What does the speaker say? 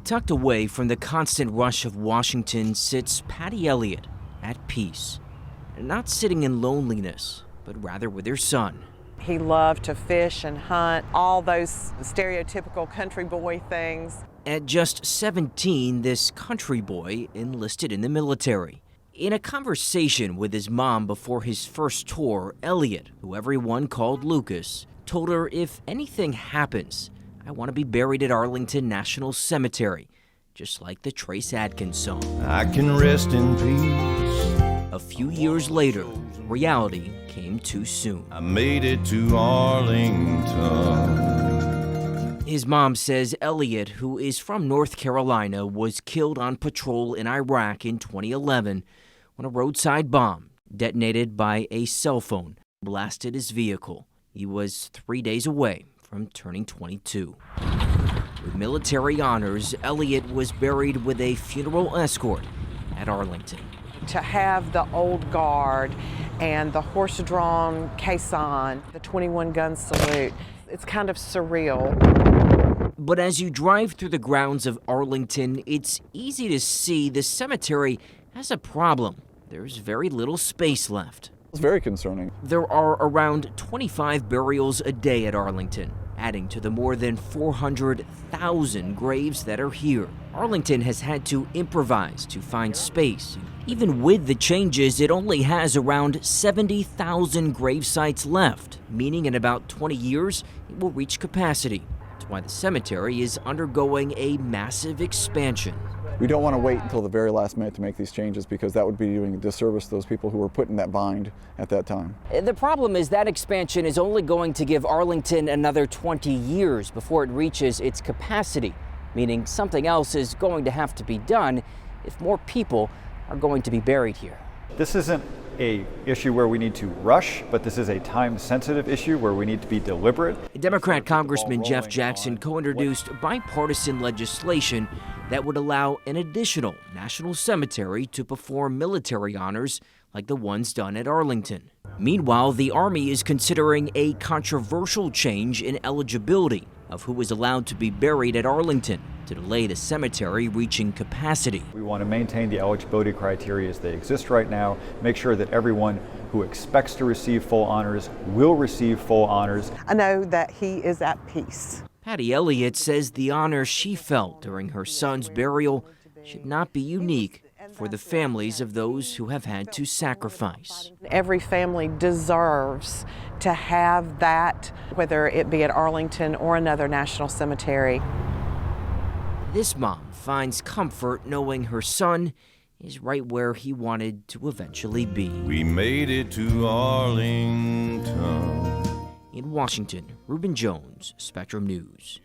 Tucked away from the constant rush of Washington sits Patty Elliott, at peace. Not sitting in loneliness, but rather with her son. He loved to fish and hunt, all those stereotypical country boy things. At just 17, this country boy enlisted in the military. In a conversation with his mom before his first tour, Elliott, who everyone called Lucas, told her, if anything happens, I want to be buried at Arlington National Cemetery, just like the Trace Adkins song. I can rest in peace. A few years later, reality came too soon. I made it to Arlington. His mom says Elliott, who is from North Carolina, was killed on patrol in Iraq in 2011 when a roadside bomb, detonated by a cell phone, blasted his vehicle. He was 3 days away from turning 22. With military honors, Elliott was buried with a funeral escort at Arlington. To have the old guard and the horse-drawn caisson, the 21-gun salute, it's kind of surreal. But as you drive through the grounds of Arlington, it's easy to see the cemetery has a problem. There's very little space left. It's very concerning. There are around 25 burials a day at Arlington, adding to the more than 400,000 graves that are here. Arlington has had to improvise to find space. Even with the changes, it only has around 70,000 grave sites left, meaning in about 20 years, it will reach capacity. That's why the cemetery is undergoing a massive expansion. We don't want to wait until the very last minute to make these changes because that would be doing a disservice to those people who were put in that bind at that time. The problem is that expansion is only going to give Arlington another 20 years before it reaches its capacity, meaning something else is going to have to be done if more people are going to be buried here. This isn't an issue where we need to rush, but this is a time-sensitive issue where we need to be deliberate. Democrat Congressman Jeff Jackson co-introduced bipartisan legislation that would allow an additional national cemetery to perform military honors like the ones done at Arlington. Meanwhile, the Army is considering a controversial change in eligibility of who is allowed to be buried at Arlington to delay the cemetery reaching capacity. We want to maintain the eligibility criteria as they exist right now, make sure that everyone who expects to receive full honors will receive full honors. I know that he is at peace. Patty Elliott says the honor she felt during her son's burial should not be unique for the families of those who have had to sacrifice. Every family deserves to have that, whether it be at Arlington or another national cemetery. This mom finds comfort knowing her son is right where he wanted to eventually be. We made it to Arlington. In Washington, Reuben Jones, Spectrum News.